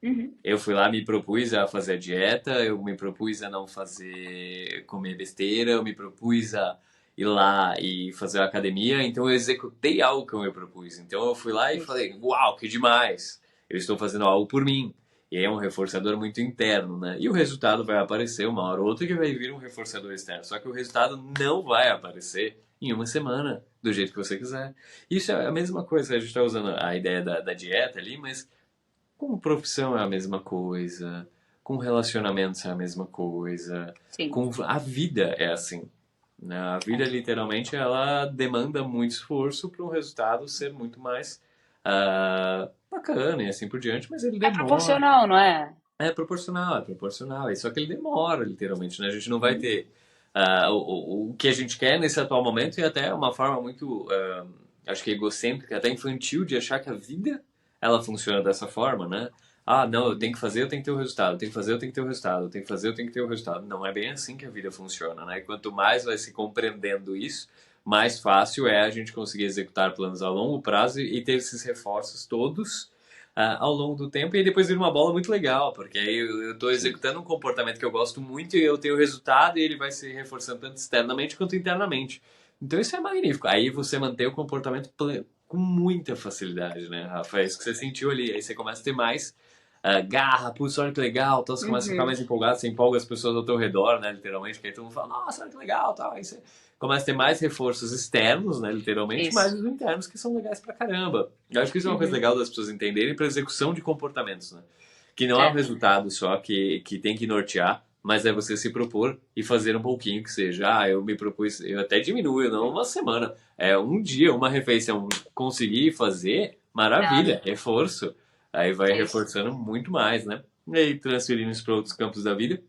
Uhum. Eu fui lá, me propus a fazer a dieta, eu me propus a não fazer, comer besteira, eu me propus a ir lá e fazer a academia, então eu executei algo que eu me propus. Então eu fui lá e Isso. falei, uau, que demais! Eu estou fazendo algo por mim. E aí é um reforçador muito interno, né? E o resultado vai aparecer uma hora ou outra que vai vir um reforçador externo. Só que o resultado não vai aparecer em uma semana, do jeito que você quiser. Isso é a mesma coisa, a gente está usando a ideia da dieta ali, mas com profissão é a mesma coisa, com relacionamentos é a mesma coisa, Sim. com a vida é assim. Né? A vida, É. literalmente, ela demanda muito esforço para um resultado ser muito mais bacana e assim por diante, mas ele É demora. proporcional, não é? É proporcional, é proporcional. Só que ele demora, literalmente, né? A gente não vai Uhum. ter o que a gente quer nesse atual momento e até uma forma muito, acho que egocêntrica, até infantil de achar que a vida, ela funciona dessa forma, né? Ah, não, eu tenho Uhum. que fazer, eu tenho que ter o resultado, eu tenho que fazer, eu tenho que ter o resultado, eu tenho que fazer, eu tenho que ter o resultado. Não é bem assim que a vida funciona, né? E quanto mais vai se compreendendo isso, mais fácil é a gente conseguir executar planos a longo prazo e ter esses reforços todos ao longo do tempo, e aí depois vira uma bola muito legal, porque aí eu estou Sim. executando um comportamento que eu gosto muito e eu tenho o resultado e ele vai se reforçando tanto externamente quanto internamente. Então isso é magnífico. Aí você mantém o comportamento com muita facilidade, né, Rafa? É isso que você sentiu ali. Aí você começa a ter mais garra, putz, olha que legal, então você começa a ficar Uhum. mais empolgado, você empolga as pessoas ao teu redor, né, literalmente, que aí todo mundo fala, nossa, olha que legal, tal. Aí você começa a ter mais reforços externos, né, literalmente, mais Isso. os internos que são legais pra caramba. Eu acho que isso é uma coisa Uhum. legal das pessoas entenderem para execução de comportamentos, né? Que não é um É. resultado só que tem que nortear, mas é você se propor e fazer um pouquinho que seja, eu me propus, eu até diminuo, não uma semana, é um dia, uma refeição, conseguir fazer, Nada. maravilha, reforço. Aí vai Isso. reforçando muito mais, né? E aí transferindo isso para outros campos da vida,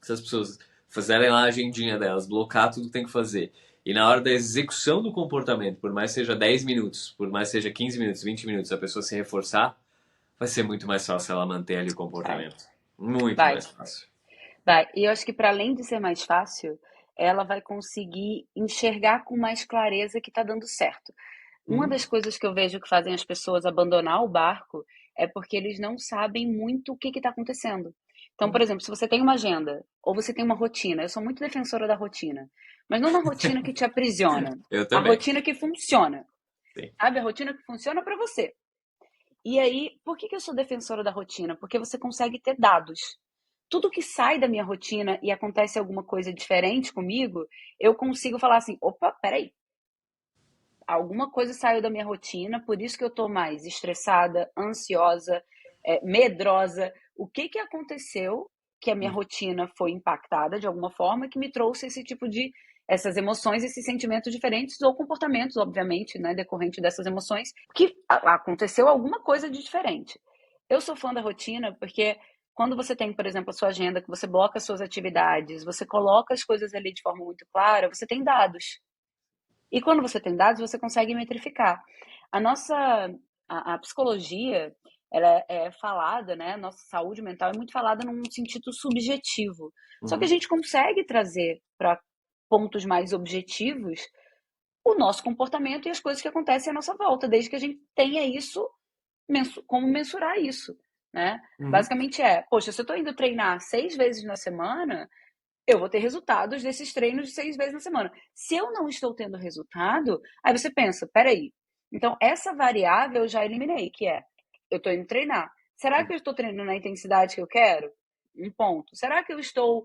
se as pessoas fizerem lá a agendinha delas, blocar tudo que tem que fazer, e na hora da execução do comportamento, por mais seja 10 minutos, por mais seja 15 minutos, 20 minutos, a pessoa se reforçar, vai ser muito mais fácil ela manter ali o Vai. comportamento. Muito Vai. mais fácil. Vai. E eu acho que para além de ser mais fácil, ela vai conseguir enxergar com mais clareza que está dando certo. Uma Uhum. das coisas que eu vejo que fazem as pessoas abandonar o barco é porque eles não sabem muito o que está acontecendo. Então, por Uhum. exemplo, se você tem uma agenda ou você tem uma rotina, eu sou muito defensora da rotina, mas não uma rotina que te aprisiona, Eu a também. rotina que funciona, Sim. sabe? A rotina que funciona para você. E aí, por que eu sou defensora da rotina? Porque você consegue ter dados. Tudo que sai da minha rotina e acontece alguma coisa diferente comigo, eu consigo falar assim: opa, peraí, alguma coisa saiu da minha rotina, por isso que eu tô mais estressada, ansiosa, medrosa. O que que aconteceu que a minha Uhum. rotina foi impactada de alguma forma que me trouxe esse tipo de essas emoções, esses sentimentos diferentes ou comportamentos, obviamente, né, decorrente dessas emoções, que aconteceu alguma coisa de diferente. Eu sou fã da rotina porque quando você tem, por exemplo, a sua agenda, que você bloca as suas atividades, você coloca as coisas ali de forma muito clara, você tem dados. E quando você tem dados, você consegue metrificar. A nossa a psicologia, ela é falada, né? Nossa saúde mental é muito falada num sentido subjetivo. Só que a Uhum. gente consegue trazer para pontos mais objetivos o nosso comportamento e as coisas que acontecem à nossa volta, desde que a gente tenha isso, como mensurar isso, né? Uhum. Basicamente é, poxa, se eu estou indo treinar 6 vezes na semana, eu vou ter resultados desses treinos de 6 vezes na semana. Se eu não estou tendo resultado, aí você pensa, peraí, então essa variável eu já eliminei, que é, eu estou indo treinar. Será que eu estou treinando na intensidade que eu quero? Um ponto. Será que eu estou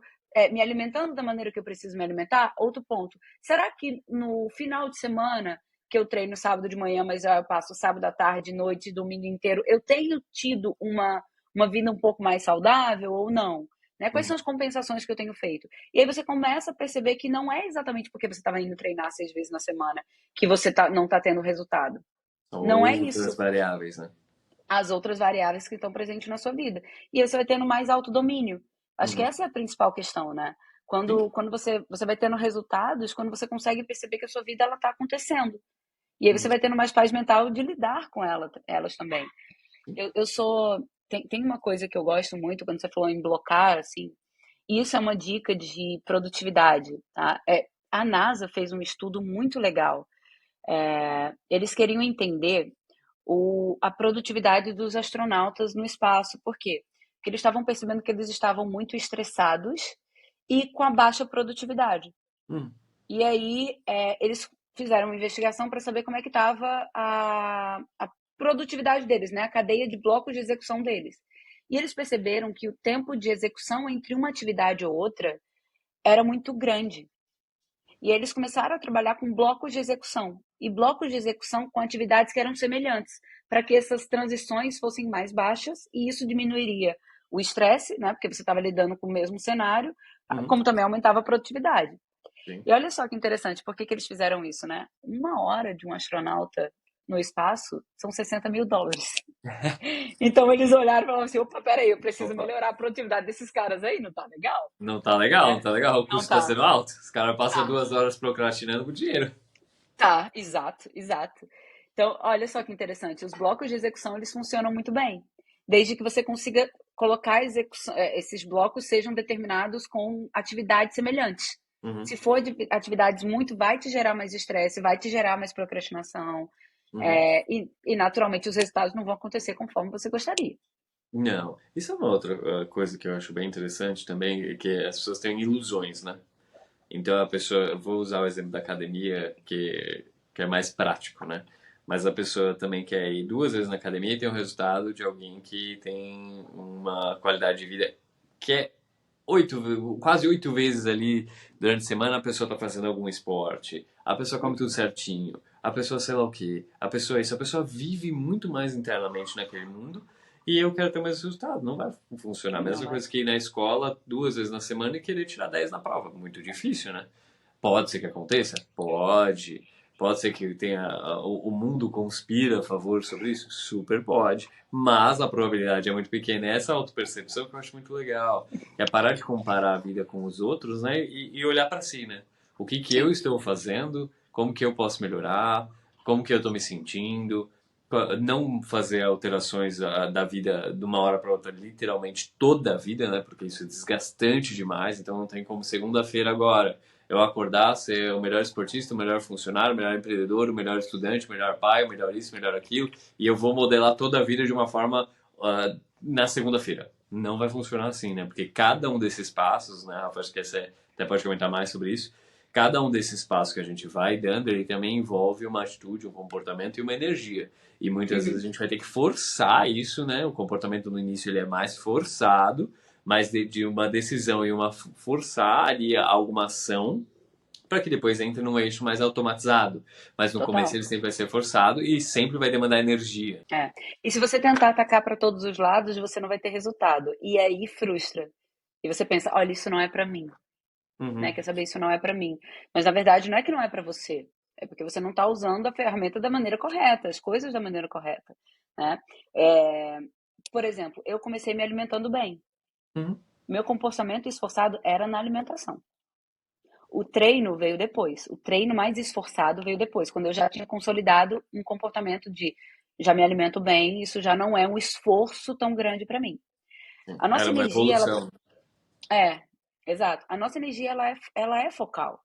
me alimentando da maneira que eu preciso me alimentar? Outro ponto. Será que no final de semana, que eu treino sábado de manhã, mas eu passo sábado à tarde, noite, domingo inteiro, eu tenho tido uma vida um pouco mais saudável ou não? Né? Quais Uhum. são as compensações que eu tenho feito? E aí você começa a perceber que não é exatamente porque você estava indo treinar 6 vezes na semana que você não está tendo resultado. São Não é outras isso. variáveis, né? As outras variáveis que estão presentes na sua vida. E aí você vai tendo mais autodomínio. Acho que Uhum. essa é a principal questão, né? Sim. Quando você vai tendo resultados, quando você consegue perceber que a sua vida ela está acontecendo. E aí você Uhum. vai tendo mais paz mental de lidar com elas também. Sim. Eu sou. Tem uma coisa que eu gosto muito quando você falou em blocar, assim, isso é uma dica de produtividade, tá? A NASA fez um estudo muito legal. Eles queriam entender a produtividade dos astronautas no espaço. Por quê? Porque eles estavam percebendo que eles estavam muito estressados e com a baixa produtividade. Uhum. E aí eles fizeram uma investigação para saber como é que estava a produtividade deles, né? A cadeia de blocos de execução deles. E eles perceberam que o tempo de execução entre uma atividade ou outra era muito grande. E eles começaram a trabalhar com blocos de execução e blocos de execução com atividades que eram semelhantes, para que essas transições fossem mais baixas e isso diminuiria o estresse, né? Porque você estava lidando com o mesmo cenário, Uhum. como também aumentava a produtividade. Sim. E olha só que interessante, por que que eles fizeram isso, né? 1 hora de um astronauta no espaço são US$ 60.000. Então eles olharam e falaram assim: opa, peraí, eu preciso Opa. melhorar a produtividade desses caras aí, não tá legal? Não tá legal, não Né? tá legal. O Não custo tá tá. sendo alto. Os caras passam Tá. 2 horas procrastinando com dinheiro. Tá, exato, exato. Então, olha só que interessante, os blocos de execução eles funcionam muito bem, desde que você consiga colocar esses blocos sejam determinados com atividades semelhantes. Uhum, Se for de atividades muito, vai te gerar mais estresse, vai te gerar mais procrastinação. uhum. E naturalmente os resultados não vão acontecer conforme você gostaria. Não. Isso é uma outra coisa que eu acho bem interessante também, é que as pessoas têm ilusões, né? Então a pessoa, eu vou usar o exemplo da academia, que é mais prático, né? Mas a pessoa também quer ir 2 vezes na academia e ter um resultado de alguém que tem uma qualidade de vida que é quase 8 vezes ali durante a semana a pessoa está fazendo algum esporte, a pessoa come tudo certinho, a pessoa sei lá o quê, a pessoa isso, a pessoa vive muito mais internamente naquele mundo e eu quero ter o mesmo resultado. Não vai funcionar. A Não mesma vai. coisa que ir na escola 2 vezes na semana e querer tirar 10 na prova. Muito difícil, né? Pode ser que aconteça? Pode. Pode ser que tenha o mundo conspira a favor sobre isso? Super pode. Mas a probabilidade é muito pequena. É essa autopercepção que eu acho muito legal. É parar de comparar a vida com os outros, né? E olhar para si, né? O que que eu Sim. estou fazendo? Como que eu posso melhorar? Como que eu estou me sentindo? Não fazer alterações da vida de uma hora para outra, literalmente toda a vida, né? Porque isso é desgastante demais. Então não tem como segunda-feira agora eu acordar, ser o melhor esportista, o melhor funcionário, o melhor empreendedor, o melhor estudante, o melhor pai, o melhor isso, o melhor aquilo, e eu vou modelar toda a vida de uma forma na segunda-feira. Não vai funcionar assim, né? Porque cada um desses passos, né, Rafa, acho que você até pode comentar mais sobre isso, cada um desses passos que a gente vai dando, ele também envolve uma atitude, um comportamento e uma energia. E muitas vezes Uhum. a gente vai ter que forçar isso, né? O comportamento no início ele é mais forçado, mas de uma decisão e uma forçar ali alguma ação para que depois entre num eixo mais automatizado. Mas no começo Total. ele sempre vai ser forçado e sempre vai demandar energia. É. E se você tentar atacar para todos os lados, você não vai ter resultado. E aí frustra. E você pensa, olha, isso não é para mim, né? Uhum. Quer saber, isso não é para mim. Mas na verdade não é que não é para você. É porque você não está usando a ferramenta da maneira correta, as coisas da maneira correta, né? É, por exemplo, eu comecei me alimentando bem. Uhum. Meu comportamento esforçado era na alimentação. O treino veio depois. O treino mais esforçado veio depois, quando eu já tinha consolidado um comportamento de já me alimento bem, isso já não é um esforço tão grande para mim. A nossa Era uma energia, ela evolução. é, exato. A nossa energia ela é focal.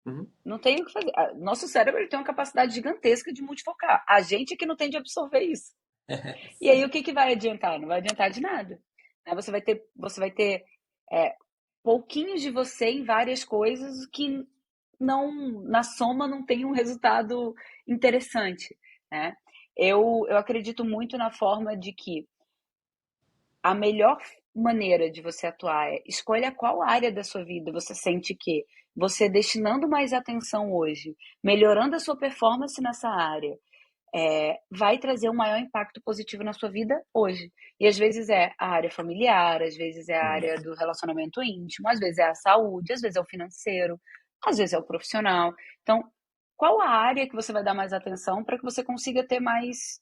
Uhum. Não tem o que fazer. Nosso cérebro ele tem uma capacidade gigantesca de multifocar. A gente é que não tem de absorver isso. E aí o que que vai adiantar? Não vai adiantar de nada. Né? Você vai ter é, pouquinhos de você em várias coisas que não, na soma, não tem um resultado interessante, né? Eu acredito muito na forma de que a melhor maneira de você atuar é escolha qual área da sua vida você sente que você destinando mais atenção hoje, melhorando a sua performance nessa área, vai trazer um maior impacto positivo na sua vida hoje. E às vezes é a área familiar, às vezes é a Uhum. área do relacionamento íntimo, às vezes é a saúde, às vezes é o financeiro, às vezes é o profissional. Então, qual a área que você vai dar mais atenção para que você consiga ter mais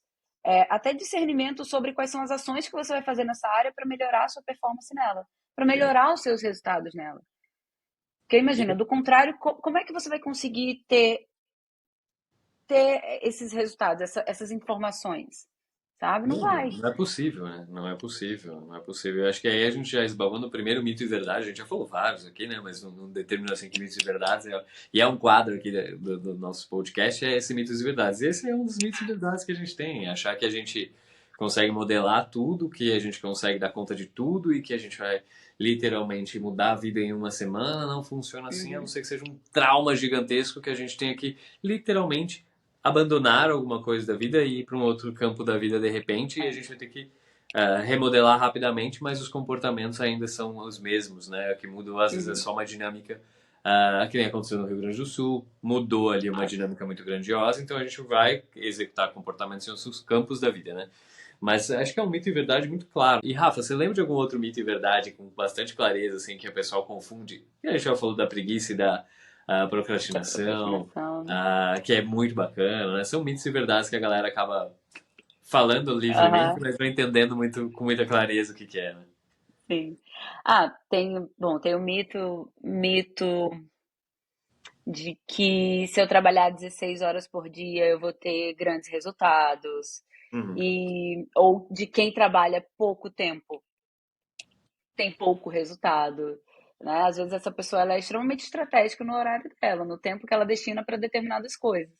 até discernimento sobre quais são as ações que você vai fazer nessa área para melhorar a sua performance nela, para melhorar os seus resultados nela. Porque imagina, do contrário, como é que você vai conseguir ter esses resultados, essas informações? Sabe? Não Não, vai. não é possível, né? Não é possível, não é possível. Eu acho que aí a gente já esbarrou no primeiro mito e verdade, a gente já falou vários aqui, né? Mas não determinou assim que mitos e verdades. E é um quadro aqui do nosso podcast, é esse mitos e verdades. Esse é um dos mitos e verdades que a gente tem, é achar que a gente consegue modelar tudo, que a gente consegue dar conta de tudo e que a gente vai literalmente mudar a vida em uma semana. Não funciona assim, a não Uhum, ser que seja um trauma gigantesco que a gente tenha que literalmente abandonar alguma coisa da vida e ir para um outro campo da vida de repente e a é, gente vai ter que remodelar rapidamente, mas os comportamentos ainda são os mesmos, né? O que mudou às vezes é uhum, só uma dinâmica que nem aconteceu no Rio Grande do Sul, mudou ali uma dinâmica muito grandiosa, então a gente vai executar comportamentos em outros campos da vida, né? Mas acho que é um mito e verdade muito claro. E Rafa, você lembra de algum outro mito e verdade com bastante clareza, assim, que o pessoal confunde? E a gente já falou da preguiça e da da procrastinação, procrastinação. que é muito bacana, né? São mitos e verdades que a galera acaba falando livremente, Aham, mas não entendendo muito, com muita clareza o que que é, né? sim. Tem o mito de que se eu trabalhar 16 horas por dia eu vou ter grandes resultados. Uhum. Ou de quem trabalha pouco tempo tem pouco resultado. né? Às vezes essa pessoa ela é extremamente estratégica no horário dela, no tempo que ela destina para determinadas coisas.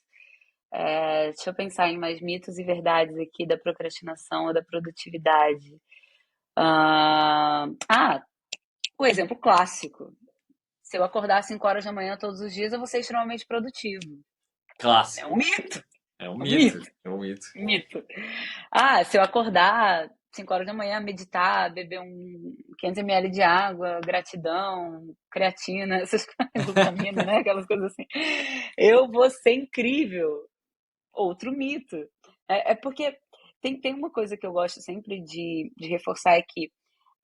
Deixa eu pensar em mais mitos e verdades aqui da procrastinação ou da produtividade. O exemplo clássico. Se eu acordar às 5 horas da manhã todos os dias, eu vou ser extremamente produtivo. É um Clássico. mito. É um Um mito. mito. É um mito. Mito. Se eu acordar 5 horas da manhã, meditar, beber 500 ml de água, gratidão, creatina, essas coisas, glutamina, né? Aquelas coisas assim. Eu vou ser incrível. Outro mito. É porque tem uma coisa que eu gosto sempre de reforçar é que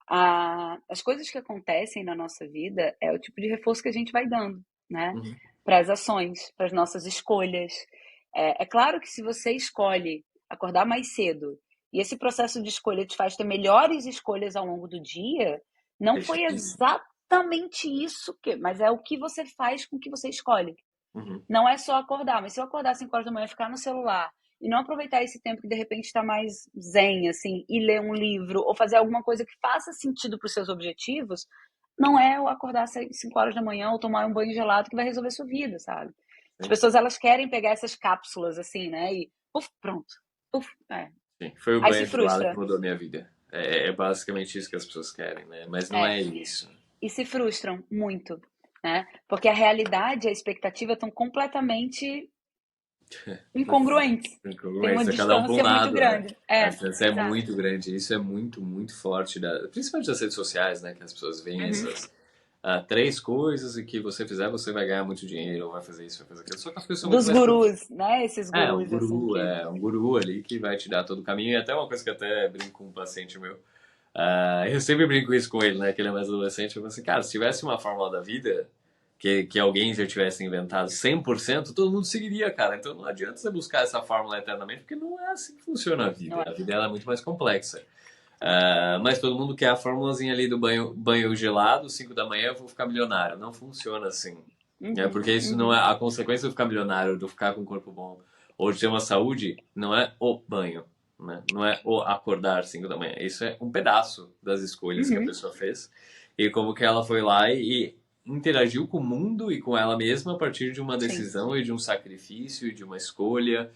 as coisas que acontecem na nossa vida é o tipo de reforço que a gente vai dando, né? Uhum. Para as ações, para as nossas escolhas. É claro que se você escolhe acordar mais cedo e esse processo de escolha te faz ter melhores escolhas ao longo do dia, não Deixa foi disso. exatamente isso mas é o que você faz com o que você escolhe. Uhum. Não é só acordar, mas se eu acordar às 5 horas da manhã, ficar no celular e não aproveitar esse tempo que de repente está mais zen, assim, e ler um livro ou fazer alguma coisa que faça sentido para os seus objetivos, não é eu acordar às 5 horas da manhã ou tomar um banho gelado que vai resolver sua vida, sabe? As Sim. pessoas, elas querem pegar essas cápsulas, assim, né? E, pronto. Sim. Foi o Aí se banho gelado que frustra. mudou a minha vida. É basicamente isso que as pessoas querem, né? Mas não É. é isso. E se frustram muito, né? Porque a realidade e a expectativa estão completamente incongruentes. Tem uma Incongruência, cada um para um distância muito lado, né? grande. A distância é Exato. muito grande. Isso é muito, muito forte, principalmente das redes sociais, né? Que as pessoas veem Uhum. essas três coisas e que você fizer, você vai ganhar muito dinheiro, ou vai fazer isso, vai fazer aquilo. Só que as coisas são muito Dos mais profundas. gurus, né? Esses gurus, assim, que... Um guru ali que vai te dar todo o caminho. E até uma coisa que eu até brinco com um paciente meu. Eu sempre brinco isso com ele, né? Que ele é mais adolescente. Eu falo assim, cara, se tivesse uma fórmula da vida que alguém já tivesse inventado 100%, todo mundo seguiria, cara. Então não adianta você buscar essa fórmula eternamente, porque não é assim que funciona a Não vida. é. A vida ela é muito mais complexa. Mas todo mundo quer a fórmulazinha ali do banho gelado, 5 da manhã eu vou ficar milionário. Não funciona assim. Né? Uhum, Porque isso não uhum, é a consequência de ficar milionário, de ficar com um corpo bom, ou de ter uma saúde, não é o banho. Né? Não é o acordar 5 da manhã. Isso é um pedaço das escolhas que a uhum. pessoa fez. E como que ela foi lá e interagiu com o mundo e com ela mesma a partir de uma Sim, decisão e de um sacrifício, e de uma escolha,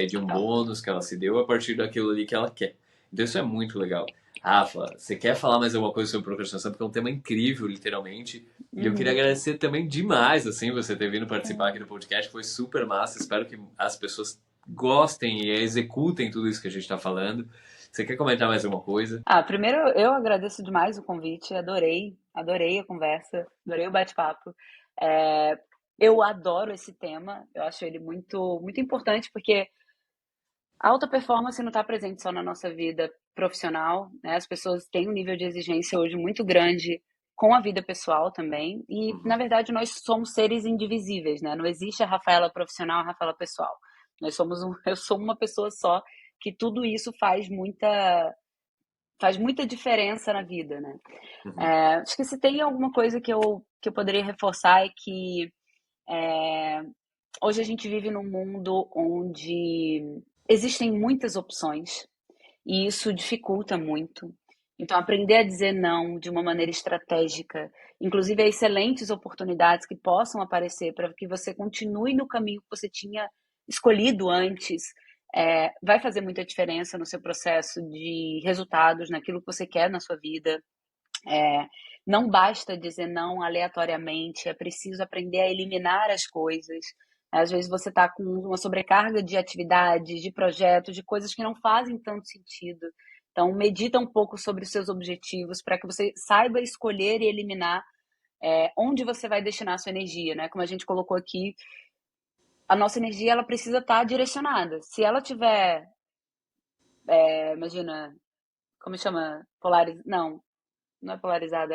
e de um total. bônus que ela se deu a partir daquilo ali que ela quer. Então isso é muito legal. Rafa, você quer falar mais alguma coisa sobre procrastinação? Porque é um tema incrível, literalmente. E eu queria Uhum. agradecer também demais, assim, você ter vindo participar aqui do podcast. Foi super massa. Espero que as pessoas gostem e executem tudo isso que a gente está falando. Você quer comentar mais alguma coisa? Primeiro eu agradeço demais o convite, adorei a conversa, adorei o bate-papo. Eu adoro esse tema, eu acho ele muito, muito importante, porque a alta performance não está presente só na nossa vida profissional, né? As pessoas têm um nível de exigência hoje muito grande com a vida pessoal também, e na Uhum. verdade nós somos seres indivisíveis, né? Não existe a Rafaela profissional, a Rafaela pessoal. Eu sou uma pessoa só, que tudo isso faz muita diferença na vida, né? Uhum. Acho que se tem alguma coisa que eu poderia reforçar é que é, hoje a gente vive num mundo onde existem muitas opções e isso dificulta muito. Então, aprender a dizer não de uma maneira estratégica, inclusive a excelentes oportunidades que possam aparecer para que você continue no caminho que você tinha escolhido antes, vai fazer muita diferença no seu processo de resultados, naquilo que você quer na sua vida. Não basta dizer não aleatoriamente, é preciso aprender a eliminar as coisas. Às vezes você está com uma sobrecarga de atividades, de projetos, de coisas que não fazem tanto sentido. Então, medita um pouco sobre os seus objetivos para que você saiba escolher e eliminar onde você vai destinar a sua energia, né? Como a gente colocou aqui, a nossa energia ela precisa estar direcionada. Se ela tiver, imagina, como chama? Não, não é polarizada,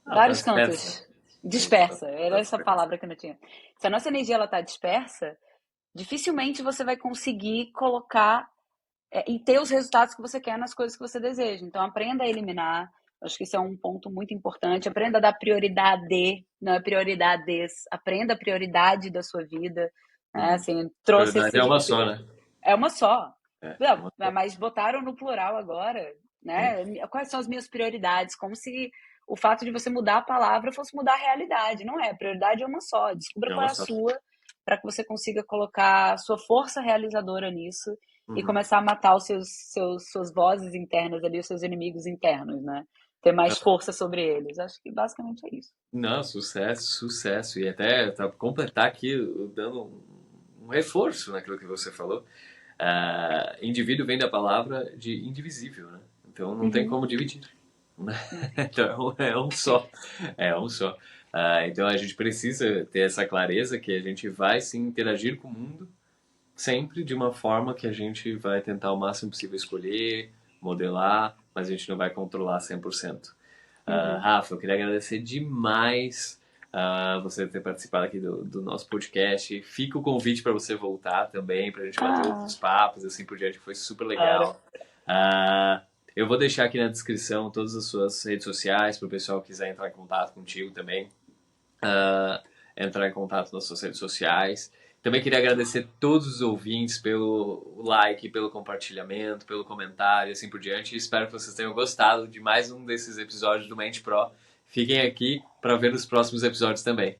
Tá vários dispersa. cantos. A gente Dispersa, tá era essa dispersa. palavra que eu não tinha. Se a nossa energia ela tá dispersa, dificilmente você vai conseguir colocar e ter os resultados que você quer nas coisas que você deseja. Então aprenda a eliminar. Acho que isso é um ponto muito importante. Aprenda a dar prioridade, não é prioridades. Aprenda a prioridade da sua vida. Né? Uhum. Assim, Na trouxe verdade é uma só, né? é uma só. É Não, uma só. mas botaram no plural agora, Sim. né? Quais são as minhas prioridades? Como se o fato de você mudar a palavra fosse mudar a realidade. Não é, a prioridade é uma só. Descubra É qual uma é a só. sua, para que você consiga colocar a sua força realizadora nisso e Uhum. começar a matar os suas vozes internas ali, os seus inimigos internos, né? Ter mais força sobre eles. Acho que basicamente é isso. Não, sucesso, sucesso. E até para completar aqui, dando um reforço naquilo que você falou, indivíduo vem da palavra de indivisível, né? Então não tem Uhum. como dividir. Né? É. Então é um só. É um só. Então a gente precisa ter essa clareza que a gente vai se interagir com o mundo sempre de uma forma que a gente vai tentar o máximo possível escolher, modelar, mas a gente não vai controlar 100%. Uhum. Rafa, eu queria agradecer demais você ter participado aqui do nosso podcast. Fica o convite para você voltar também, para a gente bater Ah, outros papos, assim por diante, que foi super claro. legal. Ah, eu vou deixar aqui na descrição todas as suas redes sociais, para o pessoal que quiser entrar em contato contigo também, entrar em contato nas suas redes sociais. Também queria agradecer todos os ouvintes pelo like, pelo compartilhamento, pelo comentário, assim por diante. Espero que vocês tenham gostado de mais um desses episódios do Mente Pro. Fiquem aqui para ver os próximos episódios também.